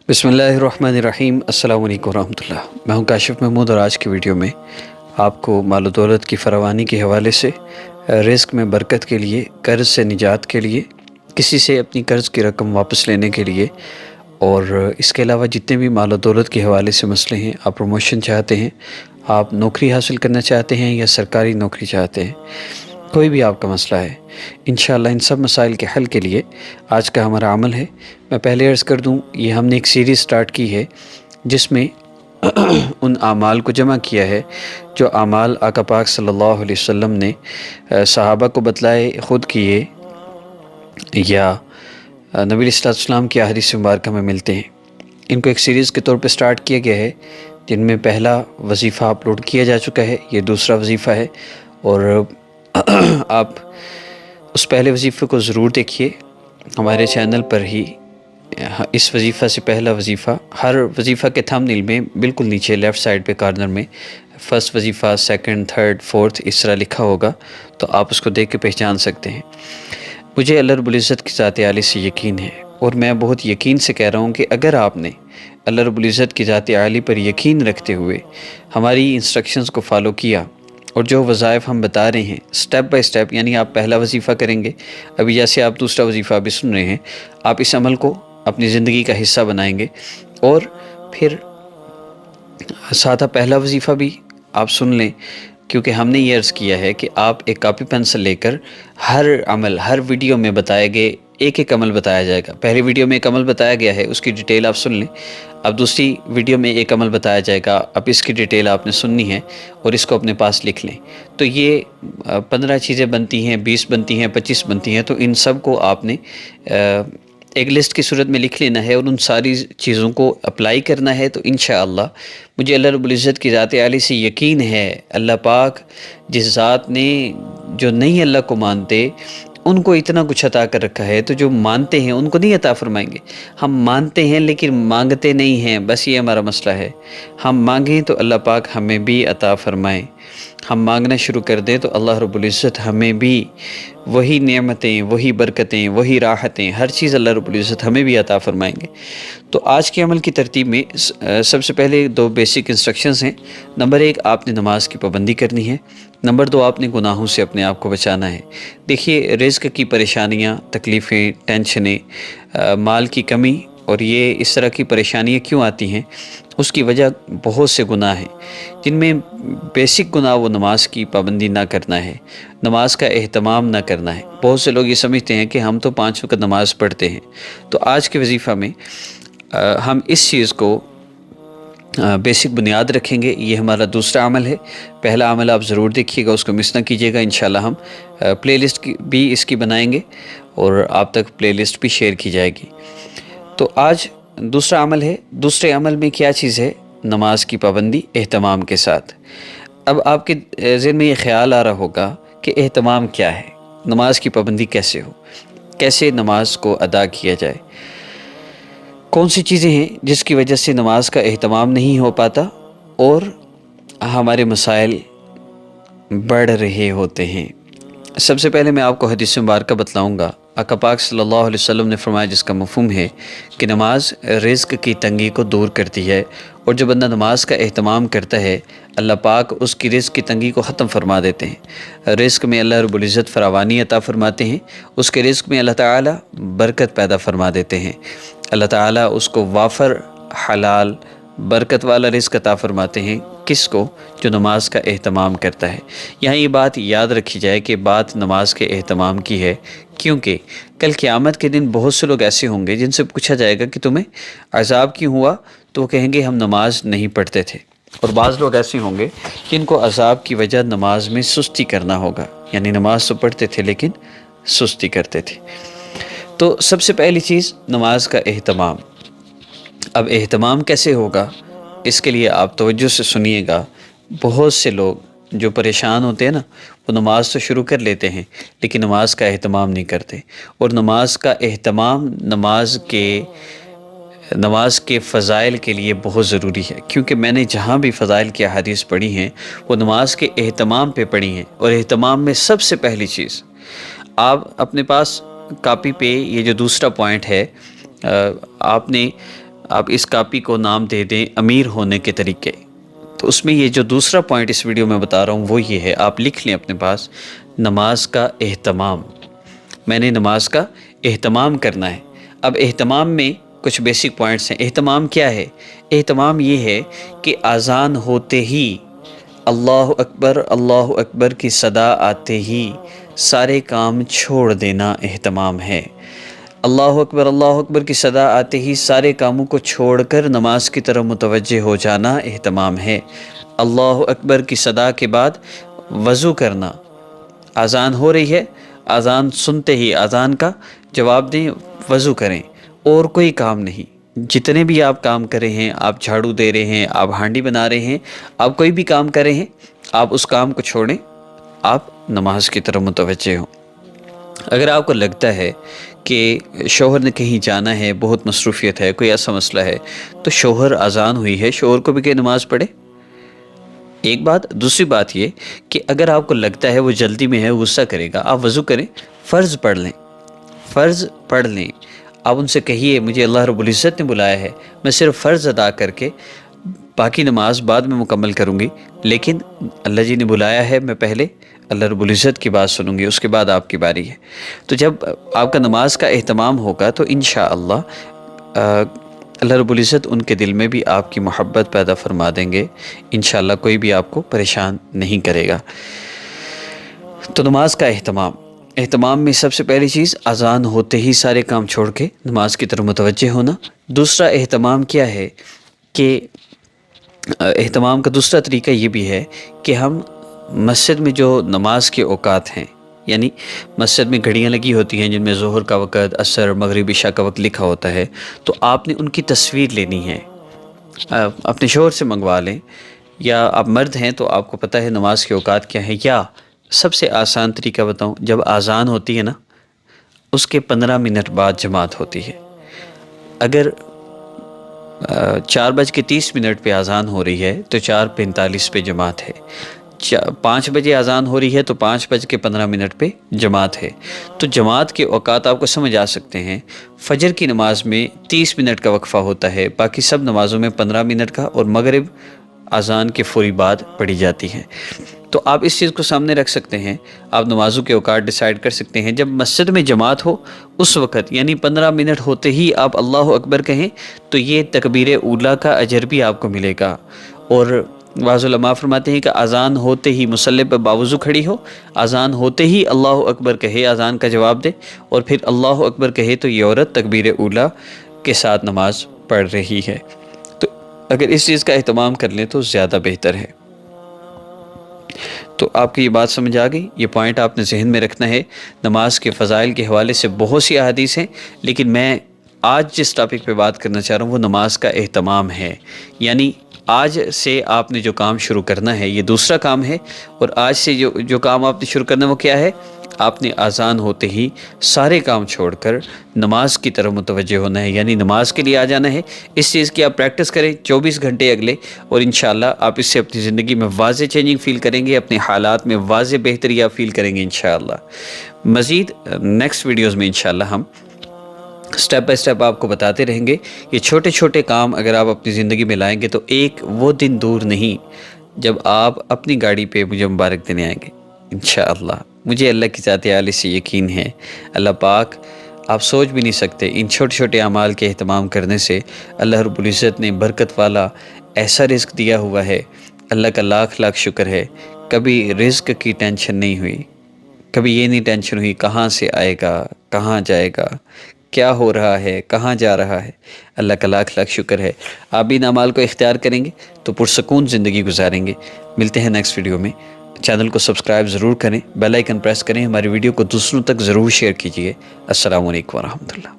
बिस्मिल्लाहिर्रहमानिर्रहीम। अस्सलाम वालेकुम रहमतुल्लाह। मैं हूं काशिफ महमूद और आज की वीडियो में आपको माल दौलत की फरावानी के हवाले से रिस्क में बरकत के लिए, कर्ज़ से निजात के लिए, किसी से अपनी कर्ज़ की रकम वापस लेने के लिए और इसके अलावा जितने भी माल दौलत के हवाले से मसले हैं, आप प्रमोशन चाहते हैं, आप नौकरी हासिल करना चाहते हैं या सरकारी नौकरी चाहते हैं, कोई भी आपका मसला है, इंशाअल्लाह इन सब मसाइल के हल के लिए आज का हमारा अमल है। मैं पहले अर्ज़ कर दूं, ये हमने एक सीरीज़ स्टार्ट की है जिसमें उन आमाल को जमा किया है जो आमाल आका पाक सल्लल्लाहु अलैहि वसल्लम ने सहाबा को बतलाए, ख़ुद किए या नबी अलैहिस्सलाम की अहादीस मुबारका में मिलते हैं। इनको एक सीरीज़ के तौर पे स्टार्ट किया गया है जिनमें पहला वजीफ़ा अपलोड किया जा चुका है, ये दूसरा वजीफ़ा है और आप उस पहले वजीफ़े को ज़रूर देखिए हमारे चैनल पर ही। इस वजीफ़ा से पहला वजीफ़ा हर वजीफ़ा के थंबनेल में बिल्कुल नीचे लेफ़्ट साइड पे कॉर्नर में फ़र्स्ट वजीफ़ा, सेकंड, थर्ड, फोर्थ इस तरह लिखा होगा, तो आप उसको देख के पहचान सकते हैं। मुझे अल्लाह रब्बुल इज़्ज़त की ज़ात आली से यकीन है और मैं बहुत यकीन से कह रहा हूँ कि अगर आपने अल्लाह रब्बुल इज़्ज़त की ज़ात आली पर यकीन रखते हुए हमारी इंस्ट्रक्शंस को फ़ॉलो किया और जो वज़ाइफ हम बता रहे हैं स्टेप बाय स्टेप, यानी आप पहला वजीफ़ा करेंगे, अभी जैसे आप दूसरा वजीफ़ा भी सुन रहे हैं, आप इस अमल को अपनी ज़िंदगी का हिस्सा बनाएंगे और फिर साथ पहला वजीफ़ा भी आप सुन लें, क्योंकि हमने ये अर्ज़ किया है कि आप एक कॉपी पेंसिल लेकर हर अमल, हर वीडियो में बताए गए एक एक अमल बताया जाएगा। पहले वीडियो में एक अमल बताया गया है, उसकी डिटेल आप सुन लें। अब दूसरी वीडियो में एक अमल बताया जाएगा, अब इसकी डिटेल आपने सुननी है और इसको अपने पास लिख लें। तो ये 15 चीज़ें बनती हैं, 20 बनती हैं, 25 बनती हैं, तो इन सब को आपने एक लिस्ट की सूरत में लिख लेना है और उन सारी चीज़ों को अप्लाई करना है। तो इंशाअल्लाह मुझे अल्लाह रब्बुल इज़्ज़त की ज़ात आली से यकीन है, अल्लाह पाक जिस ज़ात ने जो नहीं अल्लाह को मानते उनको इतना कुछ अता कर रखा है, तो जो मानते हैं उनको नहीं अता फरमाएंगे। हम मानते हैं लेकिन मांगते नहीं हैं, बस ये हमारा मसला है। हम मांगें तो अल्लाह पाक हमें भी अता फरमाएँ, हम मांगना शुरू कर दें तो अल्लाह रब्बुल इज़्ज़त हमें भी वही नेमतें, वही बरकतें, वही राहतें, हर चीज़ अल्लाह रब्बुल इज़्ज़त हमें भी अता फरमाएंगे। तो आज के अमल की तरतीब में सबसे पहले 2 बेसिक इंस्ट्रक्शंस हैं। नंबर 1, आपने नमाज की पाबंदी करनी है। नंबर 2, आपने गुनाहों से अपने आप को बचाना है। देखिए, रिज़्क़ की परेशानियाँ, तकलीफ़ें, टेंशनें, माल की कमी और ये इस तरह की परेशानियाँ क्यों आती हैं, उसकी वजह बहुत से गुनाह हैं, जिनमें बेसिक गुनाह वो नमाज की पाबंदी ना करना है, नमाज का एहतमाम ना करना है। बहुत से लोग ये समझते हैं कि हम तो 5 वक़्त नमाज पढ़ते हैं। तो आज के वजीफ़ा में हम इस चीज़ को बेसिक बुनियाद रखेंगे। ये हमारा दूसरा अमल है। पहला अमल आप ज़रूर देखिएगा, उसको मिस ना कीजिएगा। इंशाल्लाह हम प्लेलिस्ट की भी इसकी बनाएंगे और आप तक प्लेलिस्ट भी शेयर की जाएगी। तो आज दूसरा अमल है। दूसरे अमल में क्या चीज़ है? नमाज की पाबंदी एहतमाम के साथ। अब आपके ज़हन में ये ख्याल आ रहा होगा कि एहतमाम क्या है, नमाज की पाबंदी कैसे हो, कैसे नमाज को अदा किया जाए, कौन सी चीज़ें हैं जिसकी वजह से नमाज का एहतमाम नहीं हो पाता और हमारे मसाइल बढ़ रहे होते हैं। सबसे पहले मैं आपको हदीस मुबारक बतलाऊँगा। आका पाक सल्लल्लाहु अलैहि वसल्लम ने फरमाया, जिसका मफ़हूम है कि नमाज रिज़्क़ की तंगी को दूर करती है और जो बंदा नमाज का एहतमाम करता है, अल्लाह पाक उसकी रिज़्क़ की तंगी को ख़त्म फरमा देते हैं। रिज़्क़ में अल्लाह रब्बुल इज़्ज़त फरावानी अता फरमाते हैं, उसके रिज़्क़ में अल्लाह ताला बरकत पैदा फरमा देते हैं। अल्लाह ताला उसको वाफ़र, हलाल, बरकत वाला रिज़्क़ अता फरमाते हैं। किसको? जो नमाज का एहतमाम करता है। यहाँ ये बात याद रखी जाए कि बात नमाज के एहतमाम की है, क्योंकि कल क़यामत के दिन बहुत से लोग ऐसे होंगे जिनसे पूछा जाएगा कि तुम्हें अज़ाब क्यों हुआ, तो वो कहेंगे हम नमाज नहीं पढ़ते थे। और बाज़ लोग ऐसे होंगे जिनको अज़ाब की वजह नमाज में सुस्ती करना होगा, यानी नमाज तो पढ़ते थे लेकिन सुस्ती करते थे। तो सबसे पहली चीज़ नमाज का एहतमाम। अब एहतमाम कैसे होगा, इसके लिए आप तवज्जो से सुनिएगा। बहुत से लोग जो परेशान होते हैं ना, वो नमाज तो शुरू कर लेते हैं लेकिन नमाज का एहतमाम नहीं करते। और नमाज का एहतमाम नमाज के फ़ज़ाइल के लिए बहुत ज़रूरी है, क्योंकि मैंने जहाँ भी फ़ज़ाइल की अहादीस पढ़ी हैं वो नमाज के एहतमाम पे पढ़ी हैं। और एहतमाम में सबसे पहली चीज़, आप अपने पास कॉपी पे ये जो दूसरा पॉइंट है, आपने آپ اس کاپی کو نام دے دیں امیر ہونے کے طریقے۔ تو اس میں یہ جو دوسرا پوائنٹ اس ویڈیو میں بتا رہا ہوں وہ یہ ہے، آپ لکھ لیں اپنے پاس، نماز کا اہتمام۔ میں نے نماز کا اہتمام کرنا ہے۔ اب اہتمام میں کچھ بیسک پوائنٹس ہیں۔ اہتمام کیا ہے؟ اہتمام یہ ہے کہ اذان ہوتے ہی اللہ اکبر کی صدا آتے ہی سارے کام چھوڑ دینا اہتمام ہے۔ اللہ اکبر کی صدا آتے ہی سارے کاموں کو چھوڑ کر نماز کی طرف متوجہ ہو جانا اہتمام ہے۔ اللہ اکبر کی صدا کے بعد وضو کرنا۔ اذان ہو رہی ہے، اذان سنتے ہی اذان کا جواب دیں، وضو کریں، اور کوئی کام نہیں۔ جتنے بھی آپ کام کر رہے ہیں، آپ جھاڑو دے رہے ہیں، آپ ہانڈی بنا رہے ہیں، آپ کوئی بھی کام کر رہے ہیں، آپ اس کام کو چھوڑیں، آپ نماز کی طرف متوجہ ہوں۔ اگر آپ کو لگتا ہے کہ شوہر نے کہیں جانا ہے، بہت مصروفیت ہے، کوئی ایسا مسئلہ ہے، تو شوہر اذان ہوئی ہے، شوہر کو بھی کہ نماز پڑھے، ایک بات۔ دوسری بات یہ کہ اگر آپ کو لگتا ہے وہ جلدی میں ہے، غصہ کرے گا، آپ وضو کریں، فرض پڑھ لیں، فرض پڑھ لیں۔ آپ ان سے کہیے مجھے اللہ رب العزت نے بلایا ہے، میں صرف فرض ادا کر کے باقی نماز بعد میں مکمل کروں گی، لیکن اللہ جی نے بلایا ہے، میں پہلے اللہ رب العزت کی بات سنوں گی، اس کے بعد آپ کی باری ہے۔ تو جب آپ کا نماز کا اہتمام ہوگا تو انشاءاللہ اللہ رب العزت ان کے دل میں بھی آپ کی محبت پیدا فرما دیں گے، انشاءاللہ کوئی بھی آپ کو پریشان نہیں کرے گا۔ تو نماز کا اہتمام میں سب سے پہلی چیز اذان ہوتے ہی سارے کام چھوڑ کے نماز کی طرف متوجہ ہونا۔ دوسرا اہتمام کیا ہے کہ اہتمام کا دوسرا طریقہ یہ بھی ہے کہ ہم مسجد میں جو نماز کے اوقات ہیں، یعنی مسجد میں گھڑیاں لگی ہوتی ہیں جن میں ظہر کا وقت، عصر، مغرب، عشاء کا وقت لکھا ہوتا ہے، تو آپ نے ان کی تصویر لینی ہے، اپنے شوہر سے منگوا لیں، یا آپ مرد ہیں تو آپ کو پتہ ہے نماز کے اوقات کیا ہیں، یا سب سے آسان طریقہ بتاؤں، جب اذان ہوتی ہے نا، اس کے 15 منٹ بعد جماعت ہوتی ہے۔ اگر 4:30 پہ اذان ہو رہی ہے تو 4:45 پہ جماعت ہے، 5 بجے اذان ہو رہی ہے تو 5:15 پہ جماعت ہے۔ تو جماعت کے اوقات آپ کو سمجھ آ سکتے ہیں۔ فجر کی نماز میں 30 منٹ کا وقفہ ہوتا ہے، باقی سب نمازوں میں 15 منٹ کا، اور مغرب اذان کے فوری بعد پڑھی جاتی ہے۔ تو آپ اس چیز کو سامنے رکھ سکتے ہیں، آپ نمازوں کے اوقات ڈیسائیڈ کر سکتے ہیں۔ جب مسجد میں جماعت ہو اس وقت، یعنی 15 منٹ ہوتے ہی آپ اللہ اکبر کہیں، تو یہ تکبیر اولیٰ کا اجر بھی آپ کو ملے گا۔ اور بعض علماء فرماتے ہیں کہ اذان ہوتے ہی مصلی پہ باوضو کھڑی ہو، اذان ہوتے ہی اللہ اکبر کہے، اذان کا جواب دے، اور پھر اللہ اکبر کہے تو یہ عورت تکبیر اولیٰ کے ساتھ نماز پڑھ رہی ہے۔ تو اگر اس چیز کا اہتمام کر لیں تو زیادہ بہتر ہے۔ تو آپ کی یہ بات سمجھ آ گئی، یہ پوائنٹ آپ نے ذہن میں رکھنا ہے۔ نماز کے فضائل کے حوالے سے بہت سی احادیث ہیں، لیکن میں آج جس ٹاپک پہ بات کرنا چاہ رہا ہوں وہ نماز کا اہتمام ہے۔ یعنی آج سے آپ نے جو کام شروع کرنا ہے، یہ دوسرا کام ہے، اور آج سے جو کام آپ نے شروع کرنا ہے وہ کیا ہے؟ آپ نے اذان ہوتے ہی سارے کام چھوڑ کر نماز کی طرف متوجہ ہونا ہے، یعنی نماز کے لیے آ جانا ہے۔ اس چیز کی آپ پریکٹس کریں 24 گھنٹے اگلے، اور انشاءاللہ آپ اس سے اپنی زندگی میں واضح چینجنگ فیل کریں گے، اپنے حالات میں واضح بہتری آپ فیل کریں گے انشاءاللہ۔ مزید نیکسٹ ویڈیوز میں انشاءاللہ ہم سٹیپ بائی سٹیپ آپ کو بتاتے رہیں گے۔ یہ چھوٹے چھوٹے کام اگر آپ اپنی زندگی میں لائیں گے تو ایک وہ دن دور نہیں جب آپ اپنی گاڑی پہ مجھے مبارک دینے آئیں گے انشاءاللہ۔ مجھے اللہ کی ذات عالی سے یقین ہے، اللہ پاک، آپ سوچ بھی نہیں سکتے ان چھوٹے چھوٹے اعمال کے اہتمام کرنے سے اللہ رب العزت نے برکت والا ایسا رزق دیا ہوا ہے۔ اللہ کا لاکھ لاکھ شکر ہے، کبھی رزق کی ٹینشن نہیں ہوئی، کبھی یہ نہیں ٹینشن ہوئی کہاں سے آئے گا، کہاں جائے گا، کیا ہو رہا ہے، کہاں جا رہا ہے۔ اللہ کا لاکھ لاکھ شکر ہے۔ آپ بھی ان اعمال کو اختیار کریں گے تو پرسکون زندگی گزاریں گے۔ ملتے ہیں نیکسٹ ویڈیو میں۔ چینل کو سبسکرائب ضرور کریں، بیل آئیکن پریس کریں، ہماری ویڈیو کو دوسروں تک ضرور شیئر کیجیے۔ السلام علیکم ورحمۃ اللہ۔